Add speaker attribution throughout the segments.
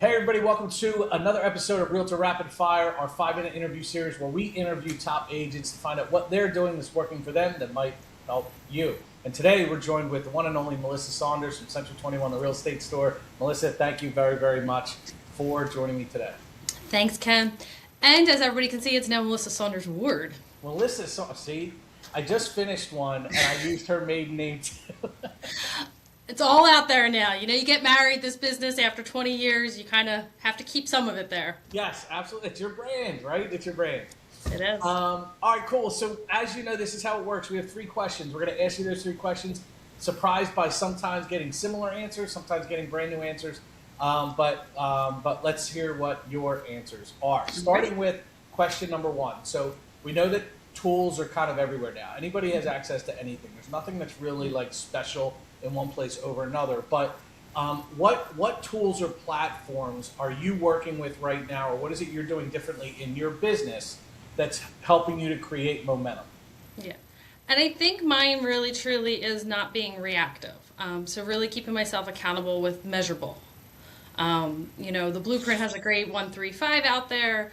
Speaker 1: Hey everybody, welcome to another episode of Realtor Rapid Fire, our 5-minute interview series where we interview top agents to find out what they're doing that's working for them that might help you. And today we're joined with the one and only Melissa Saunders from Century 21, the real estate store. Melissa, thank you very, very much for joining me today.
Speaker 2: Thanks, Ken. And as everybody can see, it's now Melissa Saunders Ward.
Speaker 1: Melissa, see, I just finished one and I used her maiden name too.
Speaker 2: It's all out there now. You know, you get married, this business, after 20 years, you kind of have to keep some of it there.
Speaker 1: Yes, absolutely. It's your brand, right? It's your brand.
Speaker 2: It is.
Speaker 1: All right, cool. So as you know, this is how it works. We have 3 questions. We're going to ask you those 3 questions. Surprised by sometimes getting similar answers, sometimes getting brand new answers. But let's hear what your answers are. Starting with question number 1. So we know that tools are kind of everywhere now. Anybody has access to anything. There's nothing that's really like special in one place over another. But what tools or platforms are you working with right now, or what is it you're doing differently in your business that's helping you to create momentum?
Speaker 2: Yeah. And I think mine really truly is not being reactive. So really keeping myself accountable with measurable. You know, the blueprint has a great 1-3-5 out there.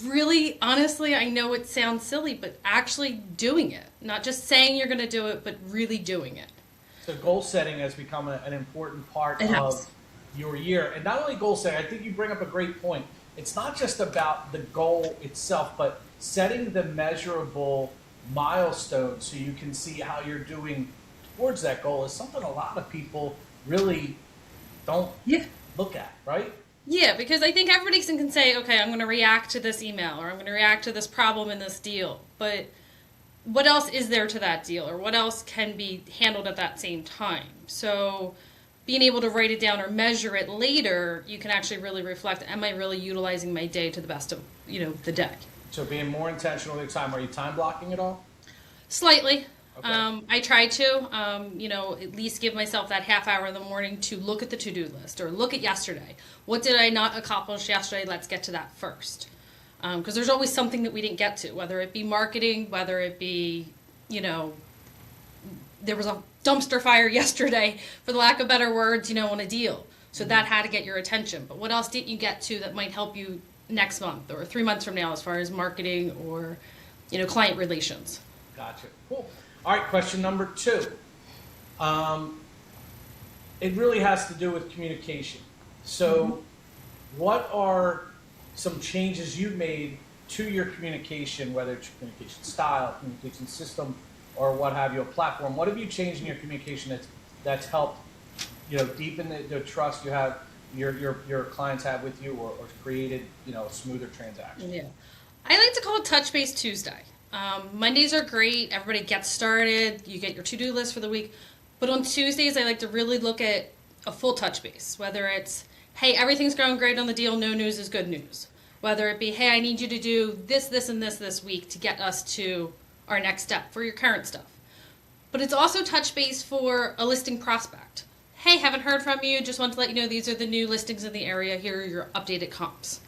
Speaker 2: Really, honestly, I know it sounds silly, but actually doing it. Not just saying you're going to do it, but really doing it.
Speaker 1: So goal setting has become an important part of your year. And not only goal setting, I think you bring up a great point. It's not just about the goal itself, but setting the measurable milestones so you can see how you're doing towards that goal is something a lot of people really don't look at, right?
Speaker 2: Yeah, because I think everybody can say, okay, I'm going to react to this email, or I'm going to react to this problem in this deal. But what else is there to that deal, or what else can be handled at that same time? So being able to write it down or measure it later, you can actually really reflect, am I really utilizing my day to the best of, the day?
Speaker 1: So being more intentional with your time. Are you time blocking at all?
Speaker 2: Slightly.
Speaker 1: Okay.
Speaker 2: I try to, at least give myself that half hour in the morning to look at the to-do list or look at yesterday. What did I not accomplish yesterday? Let's get to that first. Because there's always something that we didn't get to, whether it be marketing, whether it be, there was a dumpster fire yesterday, for the lack of better words, on a deal. So that had to get your attention. But what else didn't you get to that might help you next month or 3 months from now as far as marketing or, client relations?
Speaker 1: Gotcha. Cool. All right, question number 2. It really has to do with communication. So what are some changes you've made to your communication, whether it's your communication style, communication system, or what have you, a platform? What have you changed in your communication that's helped, deepen the trust you have, your clients have with you, or created, a smoother transaction?
Speaker 2: Yeah. I like to call it Touch Base Tuesday. Mondays are great. Everybody gets started. You get your to-do list for the week. But on Tuesdays, I like to really look at a full touch base, whether it's, hey, everything's going great on the deal, no news is good news. Whether it be, hey, I need you to do this, this, and this week to get us to our next step for your current stuff. But it's also touch base for a listing prospect. Hey, haven't heard from you. Just want to let you know these are the new listings in the area. Here are your updated comps.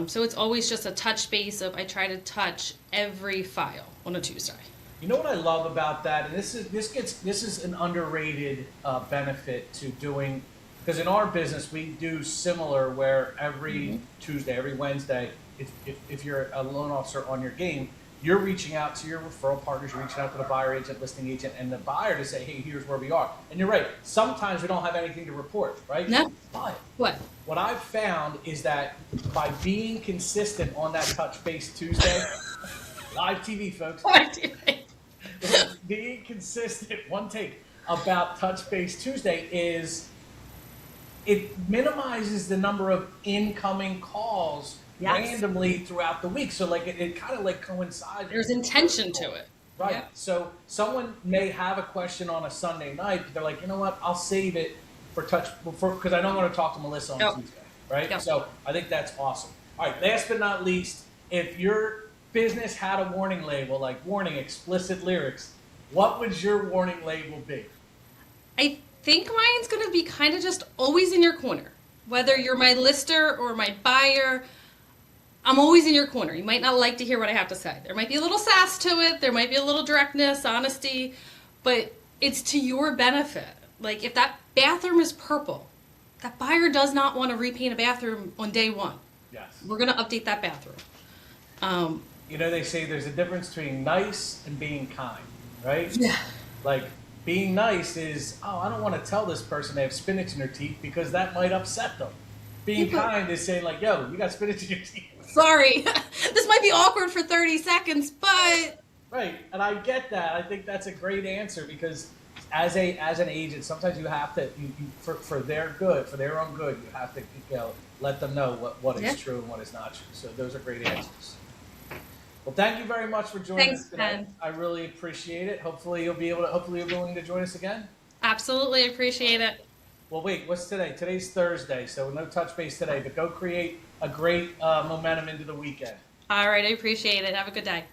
Speaker 2: So it's always just a touch base of, I try to touch every file on a Tuesday.
Speaker 1: You know what I love about that, and this is an underrated benefit to doing, because in our business we do similar, where every Tuesday, every Wednesday, if you're a loan officer on your game, you're reaching out to your referral partners, you're reaching out to the buyer agent, listing agent, and the buyer to say, hey, here's where we are. And you're right, sometimes we don't have anything to report, right?
Speaker 2: No.
Speaker 1: But
Speaker 2: What
Speaker 1: I've found is that by being consistent on that Touch Base Tuesday, live TV, folks.
Speaker 2: Live TV.
Speaker 1: Being consistent, one take, about Touch Base Tuesday is it minimizes the number of incoming calls randomly throughout the week. So like it kind of like coincides.
Speaker 2: There's intention to it.
Speaker 1: Right.
Speaker 2: Yeah.
Speaker 1: So someone may have a question on a Sunday night, but they're like, you know what, I'll save it because I know I'm going to talk to Melissa on Tuesday. Right.
Speaker 2: Yep.
Speaker 1: So I think that's awesome. All right. Last but not least, if your business had a warning label, like warning, explicit lyrics, what would your warning label be?
Speaker 2: I think mine's going to be kind of just always in your corner. Whether you're my lister or my buyer, I'm always in your corner. You might not like to hear what I have to say. There might be a little sass to it. There might be a little directness, honesty, but it's to your benefit. Like if that bathroom is purple, that buyer does not want to repaint a bathroom on day one.
Speaker 1: Yes.
Speaker 2: We're going to update that bathroom.
Speaker 1: You know, they say there's a difference between nice and being kind, right?
Speaker 2: Yeah.
Speaker 1: Like, being nice is, oh, I don't want to tell this person they have spinach in their teeth because that might upset them. Being kind is saying, like, yo, you got spinach in your teeth.
Speaker 2: Sorry, this might be awkward for 30 seconds, but...
Speaker 1: Right, and I get that. I think that's a great answer because as an agent, sometimes you have to, for their good, for their own good, you have to let them know what is true and what is not true. So those are great answers. Well, thank you very much for joining us today.
Speaker 2: Ben.
Speaker 1: I really appreciate it. Hopefully you'll be willing to join us again.
Speaker 2: Absolutely appreciate it.
Speaker 1: Well, wait, what's today? Today's Thursday, so no touch base today, but go create a great momentum into the weekend.
Speaker 2: All right, I appreciate it. Have a good day.